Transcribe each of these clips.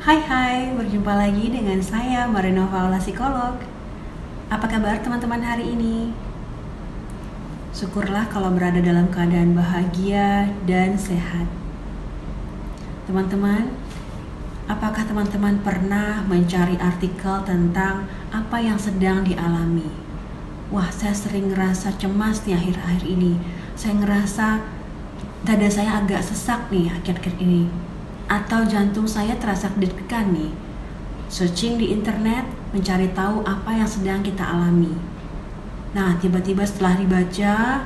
Hai, berjumpa lagi dengan saya Marina Paula Psikolog. Apa kabar teman-teman hari ini? Syukurlah kalau berada dalam keadaan bahagia dan sehat. Teman-teman, apakah teman-teman pernah mencari artikel tentang apa yang sedang dialami? Wah, saya sering ngerasa cemas nih akhir-akhir ini. Saya ngerasa dada saya agak sesak nih akhir-akhir ini. Atau jantung saya terasa deg-degan nih. Searching di internet, mencari tahu apa yang sedang kita alami. Nah, tiba-tiba setelah dibaca,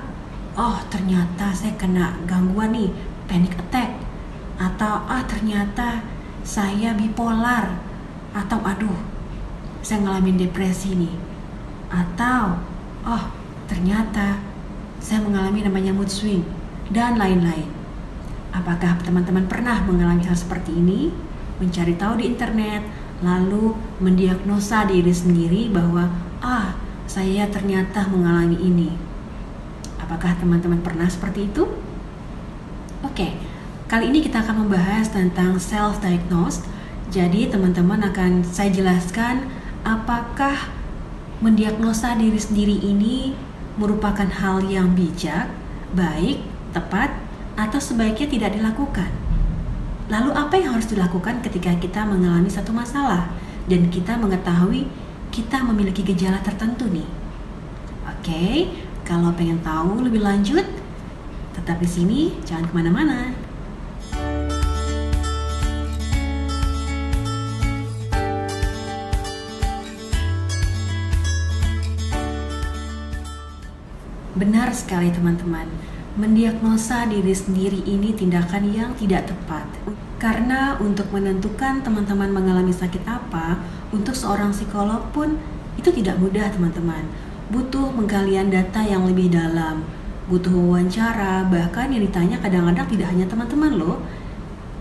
oh ternyata saya kena gangguan nih, panic attack. Atau ternyata saya bipolar. Atau saya ngalamin depresi nih. Atau ternyata saya mengalami namanya mood swing dan lain-lain. Apakah teman-teman pernah mengalami hal seperti ini? Mencari tahu di internet, lalu mendiagnosa diri sendiri bahwa saya ternyata mengalami ini. Apakah teman-teman pernah seperti itu? Oke, kali ini kita akan membahas tentang self-diagnosed. Jadi teman-teman akan saya jelaskan apakah mendiagnosa diri sendiri ini merupakan hal yang bijak, baik, tepat, atau sebaiknya tidak dilakukan. Lalu apa yang harus dilakukan ketika kita mengalami satu masalah dan kita mengetahui kita memiliki gejala tertentu nih? Oke, kalau pengen tahu lebih lanjut, tetap di sini, jangan kemana-mana. Benar sekali teman-teman. Mendiagnosa diri sendiri ini tindakan yang tidak tepat. Karena untuk menentukan teman-teman mengalami sakit apa, untuk seorang psikolog pun itu tidak mudah teman-teman. Butuh penggalian data yang lebih dalam, butuh wawancara, bahkan yang ditanya kadang-kadang tidak hanya teman-teman loh.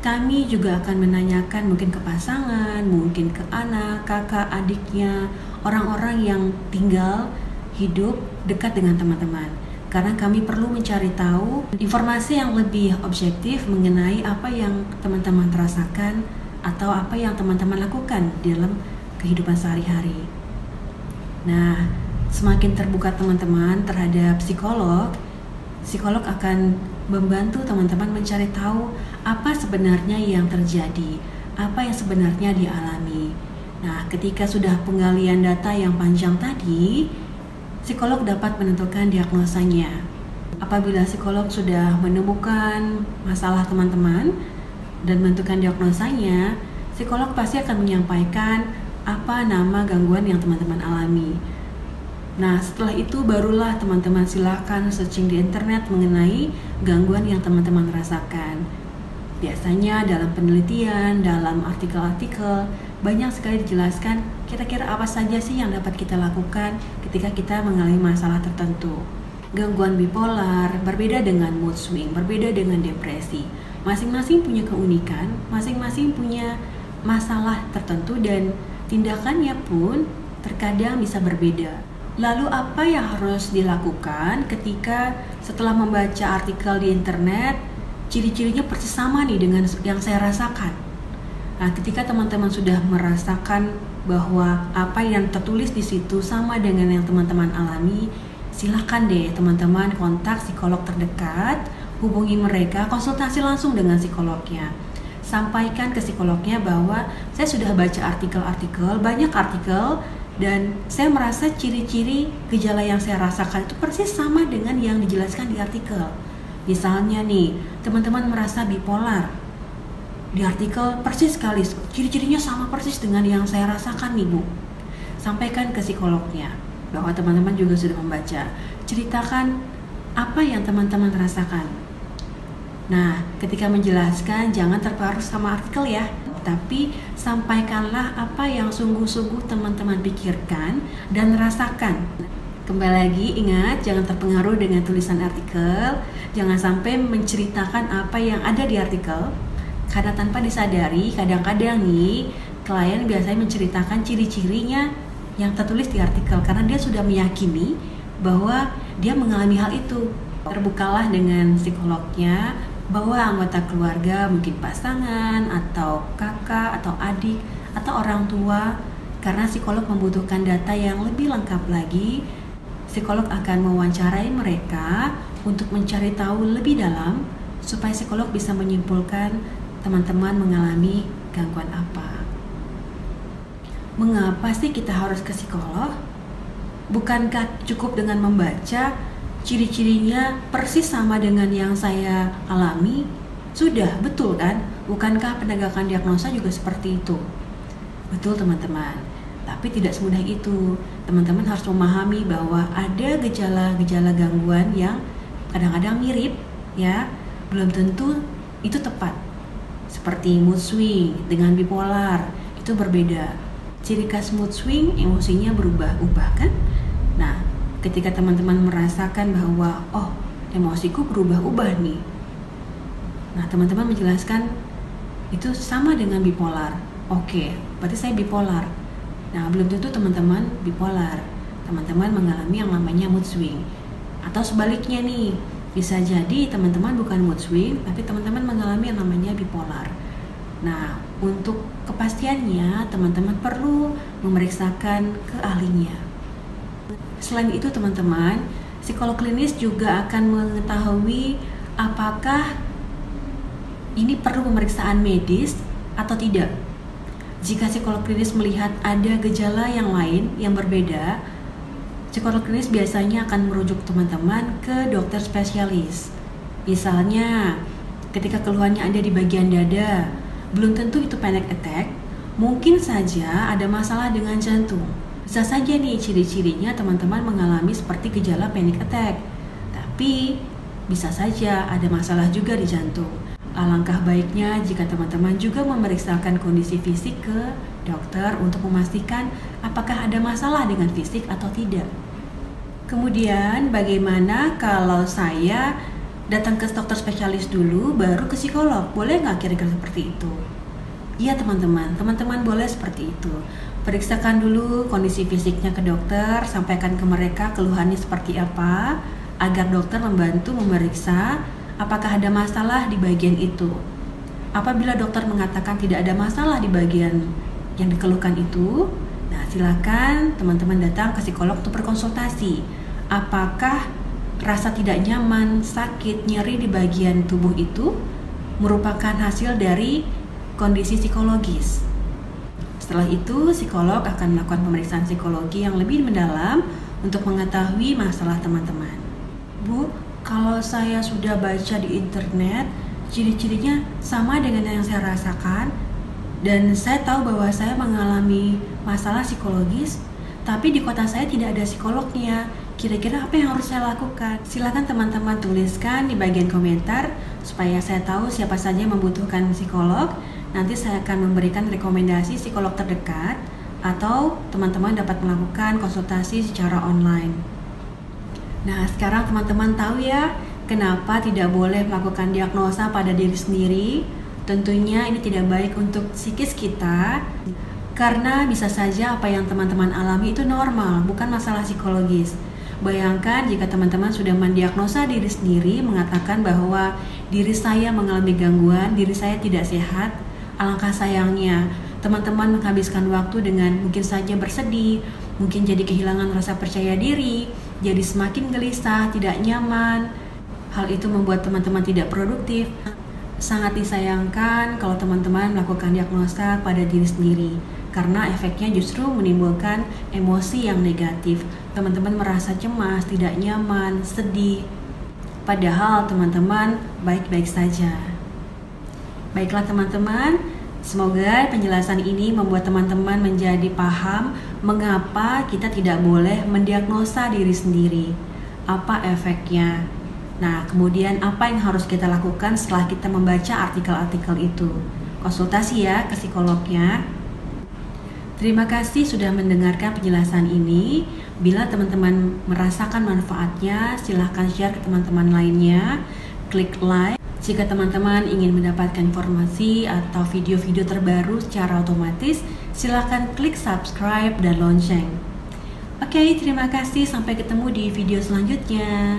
Kami juga akan menanyakan mungkin ke pasangan, mungkin ke anak, kakak, adiknya, orang-orang yang tinggal hidup dekat dengan teman-teman. Karena kami perlu mencari tahu informasi yang lebih objektif mengenai apa yang teman-teman rasakan atau apa yang teman-teman lakukan dalam kehidupan sehari-hari. Nah, semakin terbuka teman-teman terhadap psikolog, psikolog akan membantu teman-teman mencari tahu apa sebenarnya yang terjadi, apa yang sebenarnya dialami. Nah, ketika sudah penggalian data yang panjang tadi, psikolog dapat menentukan diagnosanya. Apabila psikolog sudah menemukan masalah teman-teman dan menentukan diagnosanya, psikolog pasti akan menyampaikan apa nama gangguan yang teman-teman alami. Nah, setelah itu barulah teman-teman silakan searching di internet mengenai gangguan yang teman-teman rasakan. Biasanya dalam penelitian, dalam artikel-artikel, banyak sekali dijelaskan kira-kira apa saja sih yang dapat kita lakukan ketika kita mengalami masalah tertentu. Gangguan bipolar berbeda dengan mood swing, berbeda dengan depresi. Masing-masing punya keunikan, masing-masing punya masalah tertentu dan tindakannya pun terkadang bisa berbeda. Lalu apa yang harus dilakukan ketika setelah membaca artikel di internet, ciri-cirinya persis sama nih dengan yang saya rasakan? Nah, ketika teman-teman sudah merasakan bahwa apa yang tertulis di situ sama dengan yang teman-teman alami, silakan deh teman-teman kontak psikolog terdekat, hubungi mereka, konsultasi langsung dengan psikolognya. Sampaikan ke psikolognya bahwa saya sudah baca artikel-artikel, banyak artikel, dan saya merasa ciri-ciri gejala yang saya rasakan itu persis sama dengan yang dijelaskan di artikel. Misalnya nih, teman-teman merasa bipolar. Di artikel persis sekali, ciri-cirinya sama persis dengan yang saya rasakan nih Bu. Sampaikan ke psikolognya bahwa teman-teman juga sudah membaca. Ceritakan apa yang teman-teman rasakan. Nah, ketika menjelaskan jangan terpengaruh sama artikel ya, tapi sampaikanlah apa yang sungguh-sungguh teman-teman pikirkan dan rasakan. Kembali lagi ingat, jangan terpengaruh dengan tulisan artikel, jangan sampai menceritakan apa yang ada di artikel. Karena tanpa disadari, kadang-kadang nih klien biasanya menceritakan ciri-cirinya yang tertulis di artikel karena dia sudah meyakini bahwa dia mengalami hal itu. Terbukalah dengan psikolognya, bahwa anggota keluarga, mungkin pasangan atau kakak atau adik atau orang tua, karena psikolog membutuhkan data yang lebih lengkap lagi, psikolog akan mewawancarai mereka untuk mencari tahu lebih dalam supaya psikolog bisa menyimpulkan teman-teman mengalami gangguan apa. Mengapa sih kita harus ke psikolog? Bukankah cukup dengan membaca ciri-cirinya persis sama dengan yang saya alami? Sudah, betul kan? Bukankah penegakan diagnosa juga seperti itu? Betul teman-teman, tapi tidak semudah itu. Teman-teman harus memahami bahwa ada gejala-gejala gangguan yang kadang-kadang mirip, ya, belum tentu itu tepat. Seperti mood swing dengan bipolar, itu berbeda. Ciri khas mood swing, emosinya berubah-ubah kan? Nah, ketika teman-teman merasakan bahwa, oh, emosiku berubah-ubah nih. Nah, teman-teman menjelaskan itu sama dengan bipolar. Oke, berarti saya bipolar. Nah, belum tentu teman-teman bipolar. Teman-teman mengalami yang namanya mood swing. Atau sebaliknya nih, bisa jadi teman-teman bukan mood swing, tapi teman-teman mengalami yang namanya bipolar. Nah, untuk kepastiannya, teman-teman perlu memeriksakan ke ahlinya. Selain itu teman-teman, psikolog klinis juga akan mengetahui apakah ini perlu pemeriksaan medis atau tidak. Jika psikolog klinis melihat ada gejala yang lain yang berbeda, psikolog klinis biasanya akan merujuk teman-teman ke dokter spesialis. Misalnya, ketika keluhannya ada di bagian dada, belum tentu itu panic attack, mungkin saja ada masalah dengan jantung. Bisa saja nih ciri-cirinya teman-teman mengalami seperti gejala panic attack, tapi bisa saja ada masalah juga di jantung. Alangkah baiknya jika teman-teman juga memeriksakan kondisi fisik ke dokter untuk memastikan apakah ada masalah dengan fisik atau tidak. Kemudian bagaimana kalau saya datang ke dokter spesialis dulu baru ke psikolog? Boleh nggak kira-kira seperti itu? Iya teman-teman boleh seperti itu. Periksakan dulu kondisi fisiknya ke dokter, sampaikan ke mereka keluhannya seperti apa, agar dokter membantu memeriksa apakah ada masalah di bagian itu. Apabila dokter mengatakan tidak ada masalah di bagian yang dikeluhkan itu, nah silakan teman-teman datang ke psikolog untuk berkonsultasi. Apakah rasa tidak nyaman, sakit, nyeri di bagian tubuh itu merupakan hasil dari kondisi psikologis. Setelah itu, psikolog akan melakukan pemeriksaan psikologi yang lebih mendalam untuk mengetahui masalah teman-teman. Bu, kalau saya sudah baca di internet, ciri-cirinya sama dengan yang saya rasakan, dan saya tahu bahwa saya mengalami masalah psikologis, tapi di kota saya tidak ada psikolognya. Kira-kira apa yang harus saya lakukan? Silakan teman-teman tuliskan di bagian komentar supaya saya tahu siapa saja yang membutuhkan psikolog. Nanti saya akan memberikan rekomendasi psikolog terdekat, atau teman-teman dapat melakukan konsultasi secara online. Nah, sekarang teman-teman tahu ya, kenapa tidak boleh melakukan diagnosa pada diri sendiri. Tentunya ini tidak baik untuk psikis kita, karena bisa saja apa yang teman-teman alami itu normal, bukan masalah psikologis. Bayangkan jika teman-teman sudah mendiagnosa diri sendiri, mengatakan bahwa diri saya mengalami gangguan, diri saya tidak sehat. Alangkah sayangnya, teman-teman menghabiskan waktu dengan mungkin saja bersedih, mungkin jadi kehilangan rasa percaya diri, jadi semakin gelisah, tidak nyaman. Hal itu membuat teman-teman tidak produktif. Sangat disayangkan kalau teman-teman melakukan diagnosa pada diri sendiri, karena efeknya justru menimbulkan emosi yang negatif. Teman-teman merasa cemas, tidak nyaman, sedih, padahal teman-teman baik-baik saja. Baiklah teman-teman, semoga penjelasan ini membuat teman-teman menjadi paham mengapa kita tidak boleh mendiagnosa diri sendiri, apa efeknya. Nah, kemudian apa yang harus kita lakukan setelah kita membaca artikel-artikel itu? Konsultasi ya ke psikolognya. Terima kasih sudah mendengarkan penjelasan ini. Bila teman-teman merasakan manfaatnya, silahkan share ke teman-teman lainnya. Klik like. Jika teman-teman ingin mendapatkan informasi atau video-video terbaru secara otomatis, silahkan klik subscribe dan lonceng. Oke, terima kasih. Sampai ketemu di video selanjutnya.